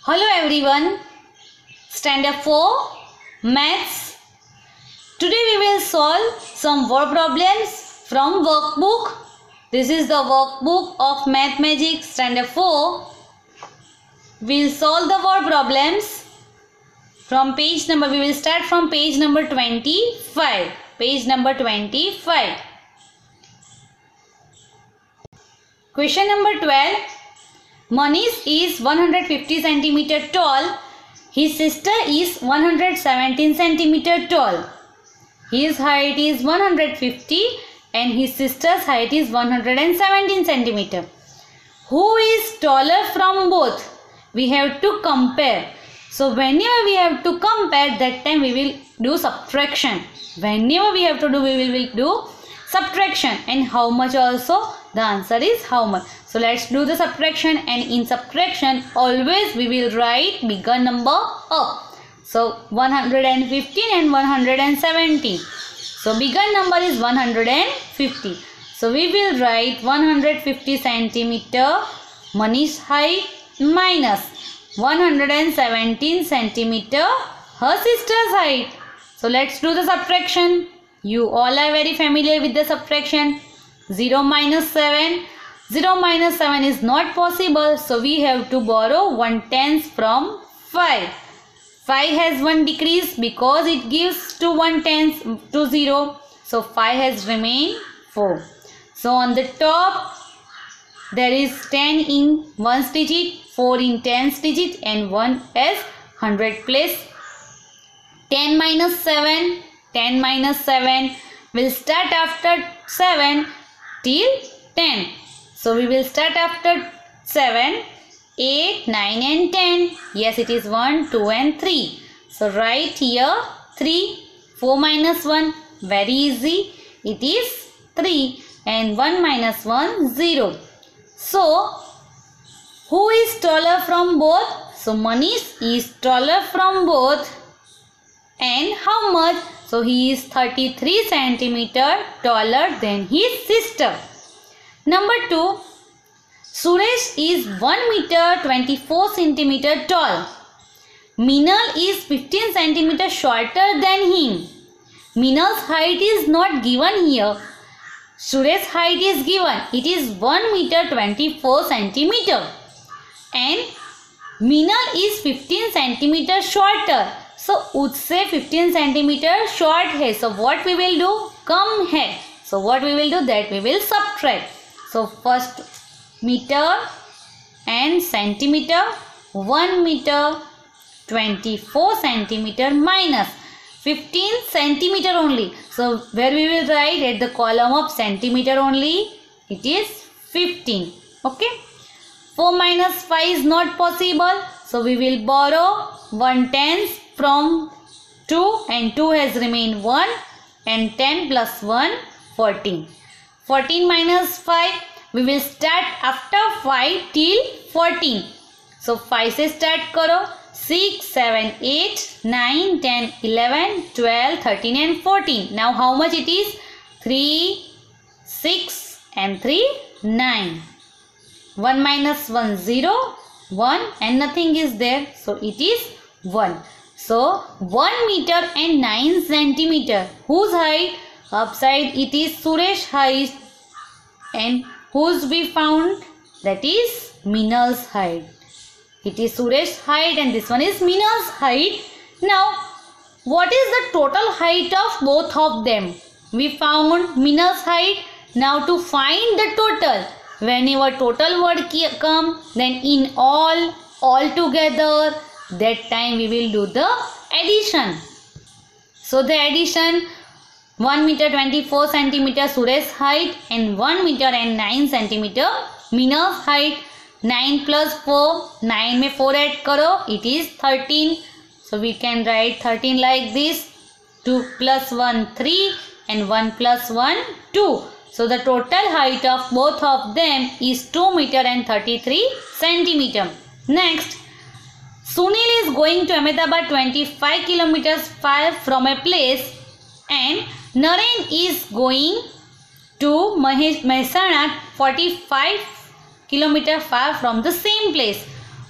Hello everyone, Standard 4 Maths. Today we will solve some word problems from workbook. This is the workbook of Math Magic Standard 4. We will solve the word problems from page number. We will start from page number 25. Page number 25. Question number 12. Manish is 150 cm tall. His sister is 117 cm tall. His height is 150 and his sister's height is 117 cm. Who is taller from both? We have to compare. So whenever we have to compare, that time we will do subtraction. Whenever we have to do, we will do subtraction. And how much also? The answer is how much. So let's do the subtraction, and in subtraction always we will write bigger number up. So 115 and 117. So bigger number is 150. So we will write 150 centimeter Manish's height minus 117 centimeter her sister's height. So let's do the subtraction. You all are very familiar with the subtraction. 0 minus 7. 0 minus 7 is not possible. So we have to borrow 1/10 from 5. 5 has 1 decrease because it gives to 1/10 to 0. So 5 has remained 4. So on the top there is 10 in 1's digit, 4 in 10's digit and 1 as 100 place. 10 minus 7. 10 minus 7 will start after 7 till 10. So we will start after 7, 8, 9 and 10. Yes, it is 1, 2 and 3. So write here 3. 4 minus 1, very easy. It is 3 and 1 minus 1, 0. So who is taller from both? So Manish is taller from both. And how much? So he is 33 centimeter taller than his sister. Number 2. Suresh is 1 meter 24 centimeter tall. Minal is 15 centimeter shorter than him. Minal's height is not given here. Suresh's height is given. It is 1 meter 24 centimeter. And Minal is 15 centimeter shorter. So उससे 15 centimeter short है. So what we will do? कम है. So what we will do? That we will subtract. So first meter and centimeter. 1 meter 24 centimeter minus 15 centimeter only. So where we will write at the column of centimeter only. It is 15. Okay. 4 minus 5 is not possible. So we will borrow 1/10 from 2 and 2 has remained 1 and 10 plus 1 14. 14 minus 5 we will start after 5 till 14. So 5 से start करो. 6, 7, 8, 9, 10, 11, 12, 13 and 14. Now how much it is? 3, 6 and 3, 9. 1 minus 1, 0, 1 and nothing is there. So it is 1. So 1 meter and 9 centimeter. Whose height? Upside it is Suresh height. And whose we found? That is Minal's height. It is Suresh's height and this one is Minal's height. Now what is the total height of both of them? We found Minal's height. Now to find the total, whenever total word come, then in all together, that time we will do the addition. So the addition 1 meter 24 centimeter Suresh's height and 1 meter and 9 centimeter Minal's height. 9 plus 4, 9 में 4 add करो, it is 13. So we can write 13 like this. 2 plus 1 3 and 1 plus 1 2. So the total height of both of them is 2 meter and 33 centimeter. Next, Sunil is going to Ahmedabad 25 kilometers far from a place, and Naren is going to Mehsana 45 kilometers far from the same place.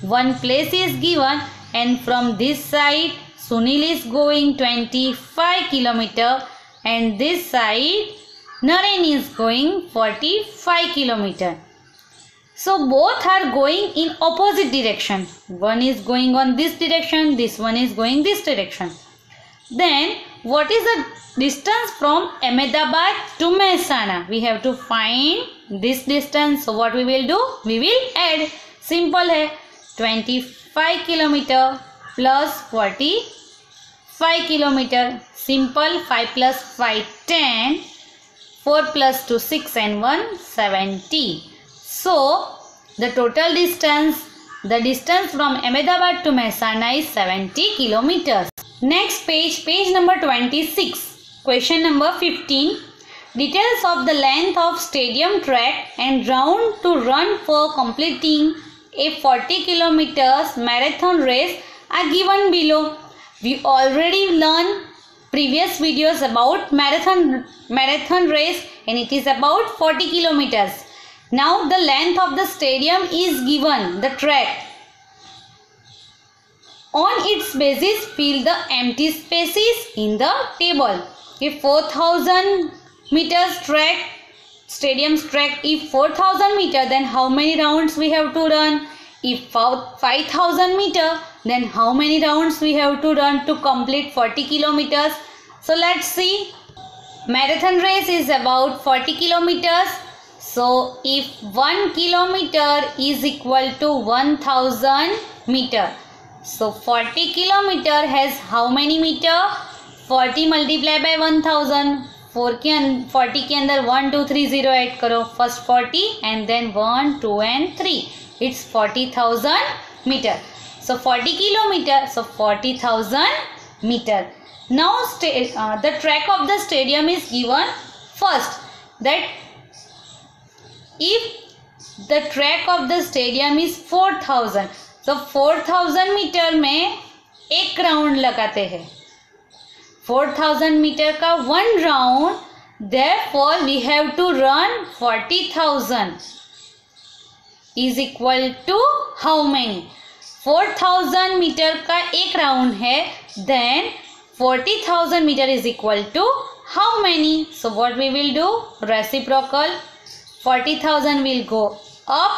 one place is given, and from this side Sunil is going 25 km, and this side Naren is going 45 km. So both are going in opposite direction. One is going on this direction, this one is going this direction. Then what is the distance from Ahmedabad to Mehsana? We have to find this distance. So what we will do? We will add. Simple है. 25 km plus 45 km. Simple. 5 plus 5 10. 4 plus 2 6 and 1 70. So the total distance, the distance from Ahmedabad to Mehsana is 70 kilometers. Next page, page number 26. Question number 15. Details of the length of stadium track and round to run for completing a 40 kilometers marathon race are given below. We already learned previous videos about marathon race, and it is about 40 kilometers. Now the length of the stadium is given, the track. On its basis, fill the empty spaces in the table. If 4000 meters track, stadium's track, if 4000 meter, then how many rounds we have to run? If 5000 meter, then how many rounds we have to run to complete 40 kilometers? So let's see. Marathon race is about 40 kilometers. So if 1 kilometer is equal to 1000 meter. So 40 kilometer has how many meter? 40 multiply by 1000. 40 के अंदर 1 2 3 0 add करो. First 40 and then 1 2 and 3. It's 40,000 meter. So 40 kilometer. So 40,000 meter. Now the track of the stadium is given. First, that if the track of the stadium is 4000, तो 4000 metre में एक round लगाते हैं. 4000 metre का one round, therefore we have to run 40,000 is equal to how many? 4000 metre का एक round है, then 40,000 meter is equal to how many? So what we will do? Reciprocal. 40,000 will go up,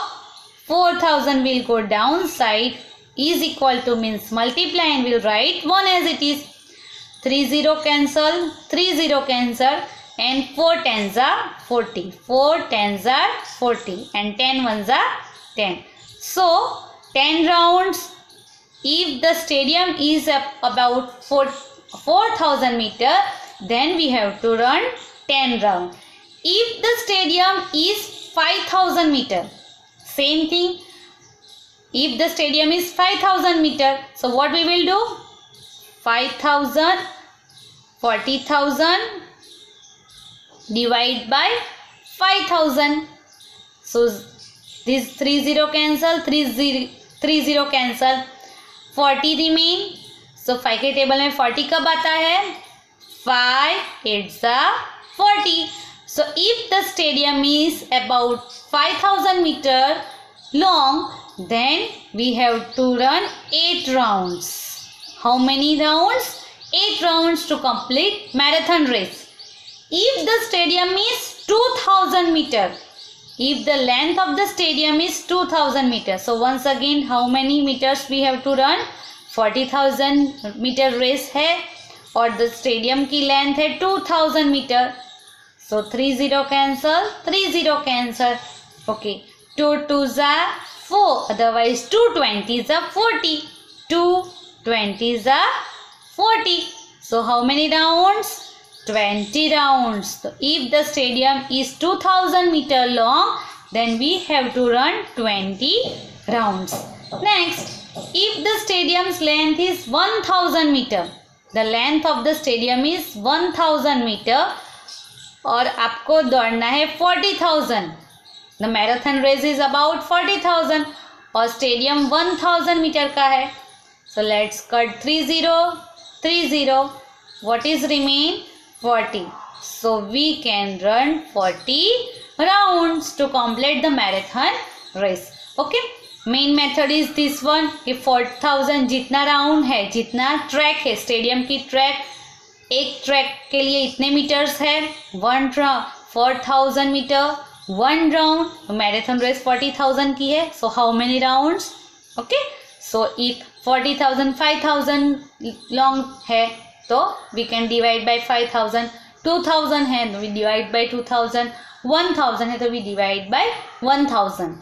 4,000 will go downside, is equal to means multiply, and we'll write 1 as it is. 3 0 cancel, 3 0 cancel, and 4 tens are 40. 4 tens are 40 and 10 ones are 10. So 10 rounds. If the stadium is about 4,000 meter, then we have to run 10 rounds. If the stadium is 5,000 meter, same thing. If the stadium is 5,000 meter, so what we will do? 5,000, 40,000 divide by 5,000. So this 3 0 cancel, 3 0 cancel, 40 remain. So 5 के table में 40 कब आता है? 5 8s are 40. So if the stadium is about 5,000 meter long, then we have to run 8 rounds. How many rounds? 8 rounds to complete marathon race. If the stadium is 2,000 meter, if the length of the stadium is 2,000 meter, so once again how many meters we have to run? 40,000 meter race है और the stadium की length है 2,000 meter. So 3 0 cancel, 3 0 cancel. Okay, 2 2s are 4, otherwise 2 20s are 40. 2 20s are 40. So how many rounds? 20 rounds. So if the stadium is 2,000 meter long, then we have to run 20 rounds. Next, if the stadium's length is 1,000 meter, the length of the stadium is 1,000 meter और आपको दौड़ना है 40,000. The marathon race is about 40,000 और stadium 1,000 meter का है. So let's cut 3 0, 3 0. What is remain? 40. So we can run 40 rounds to complete the marathon race. Okay. Main method is this one कि 4000 जितना round है, जितना ट्रैक है, stadium की track, एक ट्रैक के लिए इतने मीटर्स है, 4000 मीटर 1 राउंड. मैराथन रेस 40,000 की है, so how many rounds? Okay, so if 40,000 5000 long है तो वी कैन डिवाइड बाय 5000. 2000 है तो वी डिवाइड बाय 2000. 1000 है तो we divide by 1000.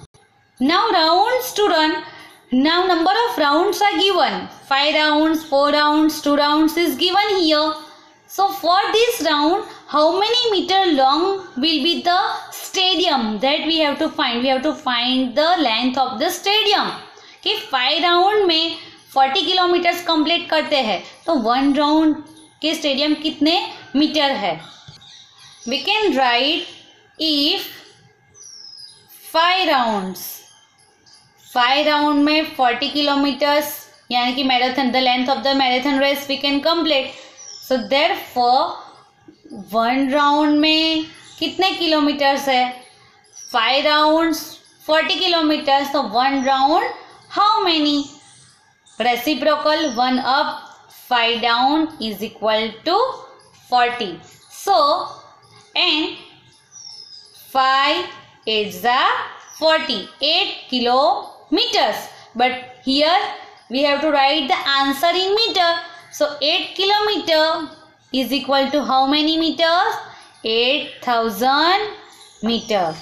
Now rounds to run. Now number of rounds are given. 5 rounds, 4 rounds, 2 rounds is given here. So for this round, how many meter long will be the stadium that we have to find? We have to find the length of the stadium. कि 5 round में 40 kilometres complete करते हैं तो 1 round के stadium कितने metre है? We can write if 5 round में 40 kilometres यानी कि marathon, the length of the marathon race we can complete. So therefore 1 round में कितने किलोमीटर्स है? 5 राउंड्स 40 किलोमीटर्स, तो 1 round how many? Reciprocal 1 up 5 down is equal to 40. So and 5 8s are 48 kilometers. But here we have to write the answer in meter. So 8 kilometer is equal to how many meters? 8000 meters.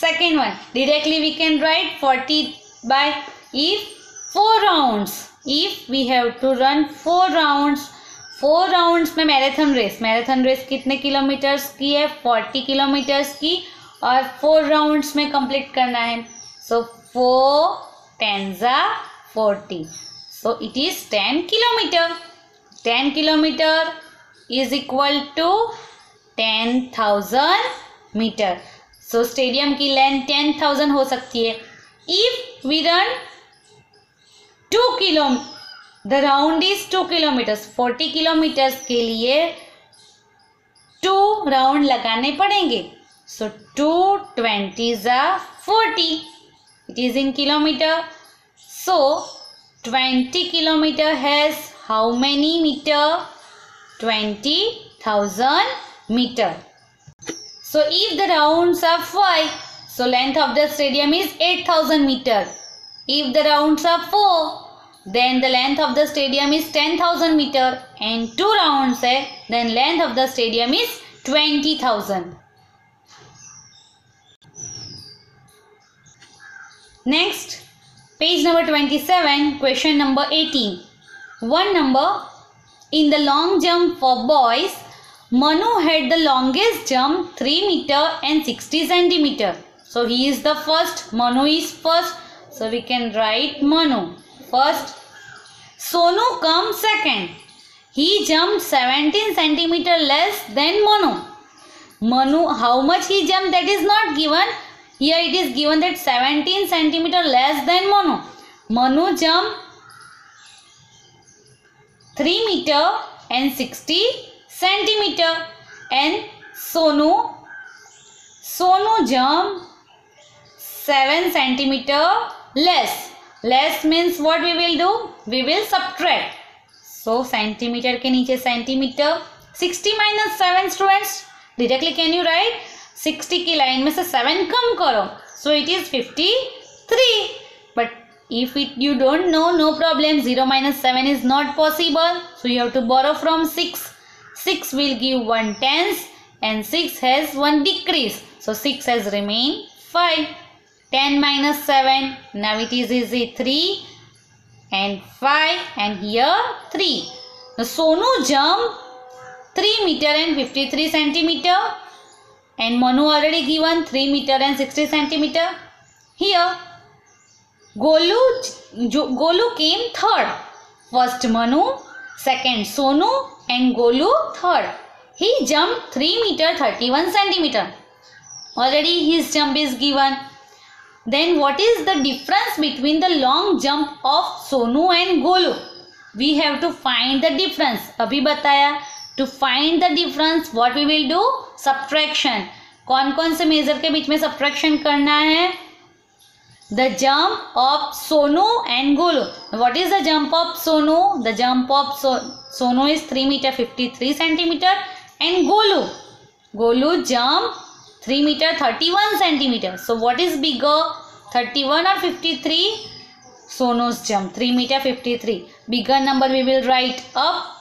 Second one, directly we can write 40 by if 4 rounds. If we have to run 4 rounds, 4 rounds में marathon race कितने kilometres की है? 40 kilometres की, और 4 rounds में complete करना है. So 4 10s are 40. So it is 10 kilometre. 10 kilometre is equal to 10,000 metre. So stadium की लेंथ 10,000 हो सकती है. If we run 2 kilometre, the round is 2 kilometres. 40 kilometres के लिए 2 राउंड लगाने पड़ेंगे. So 2 20s are 40. It is in kilometre. So 20 kilometre has how many metre? 20,000 metre. So if the rounds are 5, so length of the stadium is 8,000 meter. If the rounds are 4, then the length of the stadium is 10,000 meter, and 2 rounds है, then length of the stadium is 20,000. Next, page number 27, question number 18. One number in the long jump for boys, Manu had the longest jump 3 meter and 60 centimeter. So he is the first. Manu is first. So we can write Manu first. Sonu comes second. He jumped 17 centimeter less than Manu. Manu, how much he jumped, that is not given. Here it is given that 17 centimeter less than Manu. Manu jumped 3 meter and 60 centimeter, and Sonu jumped 7 centimeter less. Less means what we will do? We will subtract. So centimeter के नीचे centimeter. 60 minus 7 students. Directly can you write? 60 की line में से 7 कम करो. So it is 53. But if you don't know, no problem. 0 minus 7 is not possible. So you have to borrow from 6. 6 will give 1 tenth and 6 has 1 decrease. So 6 has remained 5. 10 minus 7. Now it is easy. 3 and 5 and here 3. Now Sonu jumped 3 meter and 53 centimeter. And Manu already given 3 meter and 60 centimeter. Here Golu came third. First Manu, second Sonu, and Golu third. He jumped 3 meter 31 centimeter. Already his jump is given. Then what is the difference between the long jump of Sonu and Golu? We have to find the difference. अभी बताया. To find the difference, what we will do? Subtraction. कौन कौन से major के बीच में subtraction करना है? the jump of Sonu and Golu. What is the jump of Sonu? The jump of Sonu is 3 meter 53 centimeter and Golu jump 3 meter 31 centimeter. So what is bigger, 31 or 53? Sonu's jump 3 meter 53. Bigger number we will write up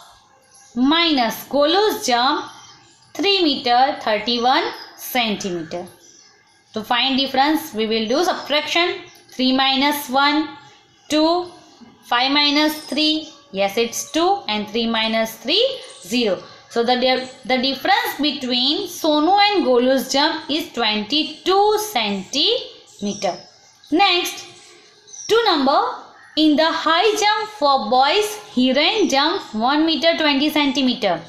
minus Golu's jump 3 meter 31 centimeter. To find difference, we will do subtraction. 3 minus 1, 2. 5 minus 3, yes, it's 2. And 3 minus 3, 0. So the difference between Sonu and Golu's jump is 22 centimeter. Next, 2 number. In the high jump for boys, Hiren jump 1 meter 20 centimeter.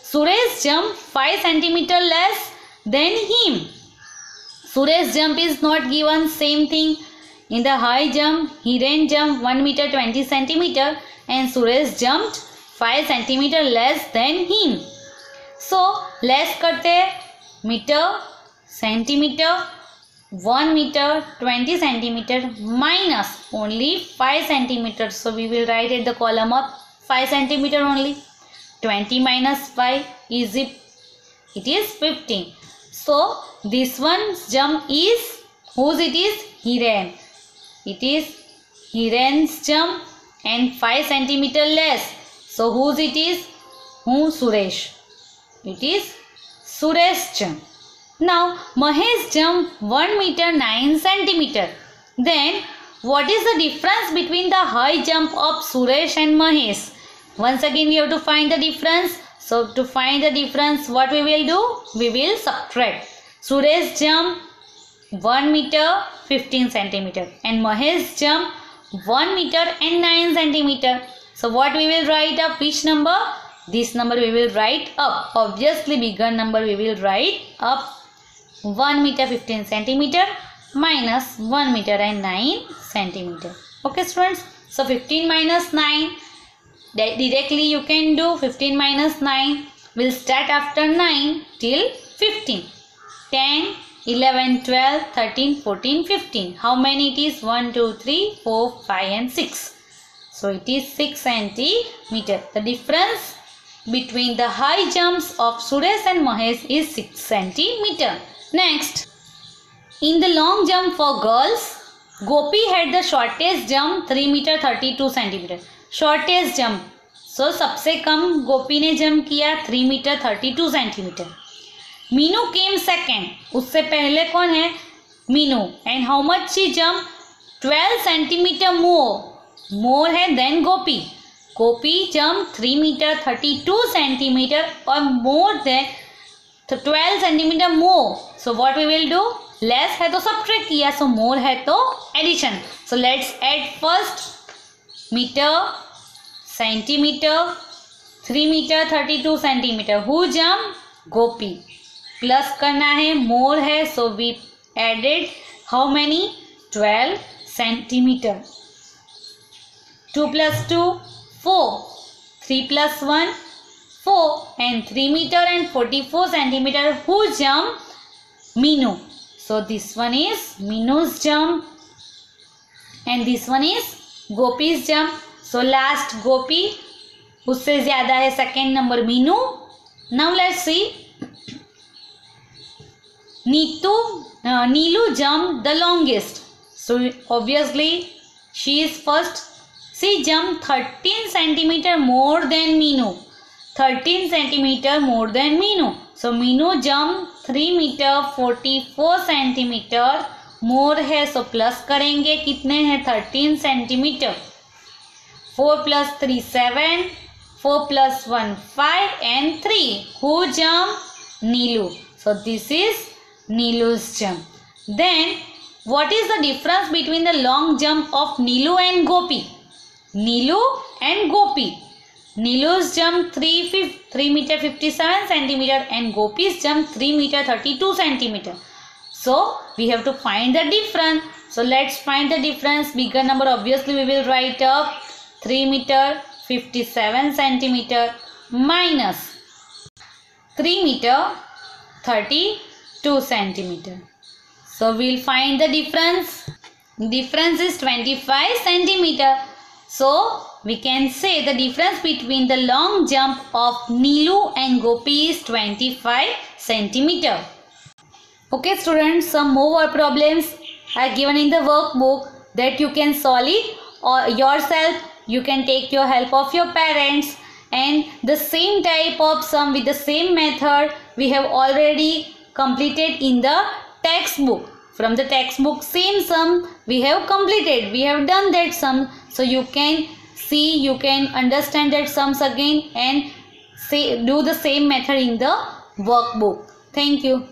Suresh jump 5 centimeter less than him. Suresh jump is not given, same thing. In the high jump, Hiren jumped 1 meter 20 centimeter and Suresh jumped 5 centimeter less than him. So, less करते meter, centimeter, 1 meter 20 centimeter minus only 5 centimeter. So, we will write at the column of 5 centimeter only. 20 minus 5 is it is 15. So, this one's jump is, whose it is? Hiren. It is Hiren's jump and 5 centimeter less. So, whose it is? Suresh. It is Suresh's jump. Now, Mahesh jump 1 meter 9 centimeter. Then, what is the difference between the high jump of Suresh and Mahesh? Once again, we have to find the difference. So, to find the difference, what we will do? We will subtract. Suresh jump 1 meter 15 centimeter and Mahesh jump 1 meter and 9 centimeter. So, what we will write up? Which number? This number we will write up. Obviously, bigger number we will write up. 1 meter 15 centimeter minus 1 meter and 9 centimeter. Okay, students. So, 15 minus 9. Directly you can do 15 minus 9. We'll start after 9 till 15. 10, 11, 12, 13, 14, 15. How many it is? 1, 2, 3, 4, 5 and 6. So, it is 6 centimeter. The difference between the high jumps of Suresh and Mahesh is 6 centimeter. Next, in the long jump for girls, Gopi had the shortest jump 3 meter 32 centimeter. Shortest jump. So, सबसे कम गोपी ने jump किया 3 metre 32 centimetre. Meenu came second. उससे पहले कौन है? Meenu. And how much she jump? 12 centimetre more है than Gopi. Gopi jump 3 metre 32 centimetre और more than 12 centimetre more. So what we will do? Less है तो सब्ट्रैक्ट किया, सो मोर है तो addition. So let's add first metre centimetre 3 metre 32 centimetre. Who jump? Gopi. Plus करना है, मोर है, so we added how many? 12 centimetre. 2 plus 2 4. 3 plus 1 4 and 3 meter and 44 centimeter. Who jump? Meenu. So this one is Meenu's jump and this one is Gopi's jump. So last Gopi, उससे ज़्यादा है second number Meenu. Now let's see. Neelu jumped the longest. So obviously she is first. She jumped 13 centimeter more than Meenu. 13 centimeter more than Meenu. So Meenu jumped 3 meter 44 centimeter more है. So plus करेंगे, कितने हैं? 13 centimeter. 4 plus 3 7. 4 plus 1 5 and 3. Who jumped? Neelu. So this is Neelu's jump. Then what is the difference between the long jump of Neelu and Gopi? Neelu and Gopi. Neelu's jump 3 meter 57 centimeter and Gopi's jump 3 meter 32 centimeter. So we have to find the difference. So let's find the difference. Bigger number obviously we will write up 3 meter 57 centimeter minus 3 meter 32 centimeter. So we'll find the difference. Difference is 25 centimeter. So we can say the difference between the long jump of Neelu and Gopi is 25 centimeter. Okay students, some more problems are given in the workbook that you can solve it or yourself. You can take your help of your parents, and the same type of sum with the same method we have already completed in the textbook. From the textbook, same sum we have completed. We have done that sum. So you can see, you can understand that sums again and do the same method in the workbook. Thank you.